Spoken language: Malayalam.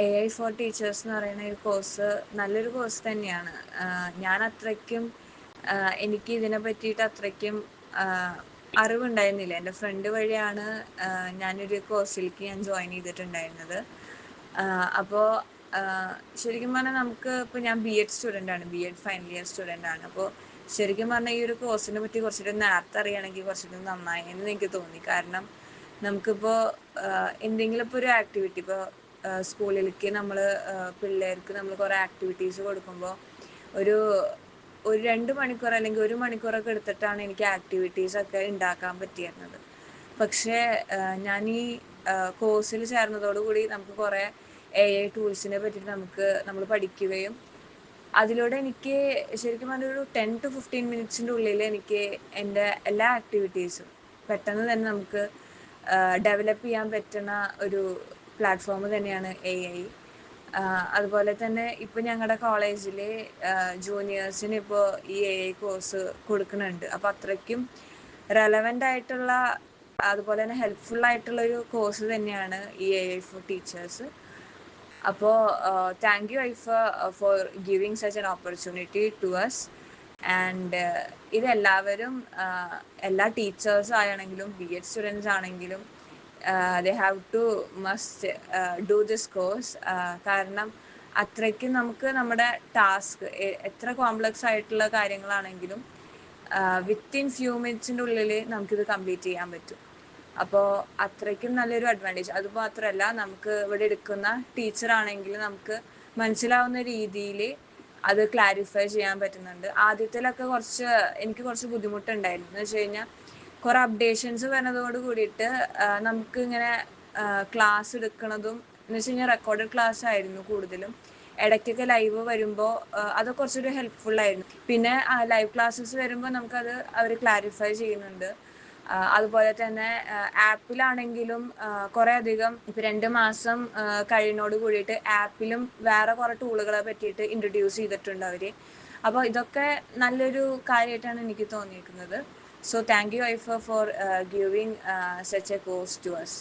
AI ഫോർ ടീച്ചേഴ്സ് എന്ന് പറയുന്ന ഒരു കോഴ്സ് നല്ലൊരു കോഴ്സ് തന്നെയാണ്. ഞാൻ അത്രയ്ക്കും എനിക്ക് ഇതിനെ പറ്റിയിട്ട് അത്രയ്ക്കും അറിവുണ്ടായിരുന്നില്ല. എൻ്റെ ഫ്രണ്ട് വഴിയാണ് ഞാനൊരു കോഴ്സിലേക്ക് ഞാൻ ജോയിൻ ചെയ്തിട്ടുണ്ടായിരുന്നത്. അപ്പോൾ ശരിക്കും പറഞ്ഞാൽ നമുക്ക് ഇപ്പോൾ ഞാൻ BEd സ്റ്റുഡൻ്റ് ആണ്, BEd ഫൈനൽ ഇയർ സ്റ്റുഡൻ്റ് ആണ്. അപ്പോൾ ശരിക്കും പറഞ്ഞാൽ ഈ ഒരു കോഴ്സിനെ പറ്റി കുറച്ചുകൂടി നേരത്തെ അറിയുകയാണെങ്കിൽ കുറച്ചുകൂടി നന്നായി എന്ന് എനിക്ക് തോന്നി. കാരണം നമുക്കിപ്പോൾ എന്തെങ്കിലും ഇപ്പോൾ ഒരു ആക്ടിവിറ്റി ഇപ്പോൾ സ്കൂളിലേക്ക് നമ്മൾ പിള്ളേർക്ക് നമ്മൾ കുറേ ആക്ടിവിറ്റീസ് കൊടുക്കുമ്പോൾ ഒരു ഒരു 2 മണിക്കൂർ അല്ലെങ്കിൽ 1 മണിക്കൂറൊക്കെ എടുത്തിട്ടാണ് എനിക്ക് ആക്ടിവിറ്റീസൊക്കെ ഉണ്ടാക്കാൻ പറ്റിയിരുന്നത്. പക്ഷേ ഞാൻ ഈ കോഴ്സിൽ ചേർന്നതോടുകൂടി നമുക്ക് കുറേ AI ടൂൾസിനെ പറ്റിയിട്ട് നമ്മൾ പഠിക്കുകയും അതിലൂടെ എനിക്ക് ശരിക്കും പറഞ്ഞൊരു 10 to 15 മിനിറ്റ്സിൻ്റെ ഉള്ളിൽ എനിക്ക് എൻ്റെ എല്ലാ ആക്ടിവിറ്റീസും പെട്ടെന്ന് തന്നെ നമുക്ക് ഡെവലപ്പ് ചെയ്യാൻ പറ്റുന്ന ഒരു പ്ലാറ്റ്ഫോം തന്നെയാണ് AI. അതുപോലെ തന്നെ ഇപ്പോൾ ഞങ്ങളുടെ കോളേജിൽ ജൂനിയേഴ്സിന് ഇപ്പോൾ ഈ AI കോഴ്സ് കൊടുക്കുന്നുണ്ട്. അപ്പോൾ അത്രയ്ക്കും റെലവൻ്റ് ആയിട്ടുള്ള അതുപോലെ തന്നെ ഹെൽപ്ഫുൾ ആയിട്ടുള്ളൊരു കോഴ്സ് തന്നെയാണ് ഈ AI ഫോർ ടീച്ചേഴ്സ്. അപ്പോൾ thank you AIFA for giving such an opportunity to us. And ഇതെല്ലാവരും എല്ലാ ടീച്ചേഴ്സ് ആണെങ്കിലും BEd സ്റ്റുഡൻസ് ആണെങ്കിലും they have to must do this course. കാരണം അത്രയ്ക്കും നമുക്ക് നമ്മുടെ ടാസ്ക് എത്ര കോംപ്ലക്സ് ആയിട്ടുള്ള കാര്യങ്ങളാണെങ്കിലും വിത്തിൻ ഫ്യൂ മിനിറ്റ്സിൻ്റെ ഉള്ളിൽ നമുക്കിത് കംപ്ലീറ്റ് ചെയ്യാൻ പറ്റും. അപ്പോൾ അത്രയ്ക്കും നല്ലൊരു അഡ്വാൻറ്റേജ്. അതുമാത്രമല്ല നമുക്ക് ഇവിടെ എടുക്കുന്ന ടീച്ചറാണെങ്കിൽ നമുക്ക് മനസ്സിലാവുന്ന രീതിയിൽ അത് ക്ലാരിഫൈ ചെയ്യാൻ പറ്റുന്നുണ്ട്. ആദ്യത്തിലൊക്കെ എനിക്ക് കുറച്ച് ബുദ്ധിമുട്ടുണ്ടായിരുന്നു. എന്ന് വെച്ച് കഴിഞ്ഞാൽ കുറേ അപ്ഡേഷൻസ് വരുന്നതോട് കൂടിയിട്ട് നമുക്ക് ഇങ്ങനെ ക്ലാസ് എടുക്കുന്നതും എന്ന് വെച്ച് കഴിഞ്ഞാൽ റെക്കോർഡഡ് ക്ലാസ് ആയിരുന്നു കൂടുതലും. ഇടയ്ക്കൊക്കെ ലൈവ് വരുമ്പോൾ അതൊക്കെ കുറച്ചൊരു ഹെൽപ്ഫുൾ ആയിരുന്നു. പിന്നെ ലൈവ് ക്ലാസ്സസ് വരുമ്പോൾ നമുക്കത് അവർ ക്ലാരിഫൈ ചെയ്യുന്നുണ്ട്. അതുപോലെ തന്നെ ആപ്പിലാണെങ്കിലും കുറേ അധികം ഇപ്പോൾ 2 മാസം കഴിയുന്നതോട് കൂടിയിട്ട് ആപ്പിലും വേറെ കുറേ ടൂളുകളെ പറ്റിയിട്ട് ഇൻട്രൊഡ്യൂസ് ചെയ്തിട്ടുണ്ട് അവർ. അപ്പോൾ ഇതൊക്കെ നല്ലൊരു കാര്യമായിട്ടാണ് എനിക്ക് തോന്നിയിരിക്കുന്നത്. So thank you AIFA for giving such a course to us.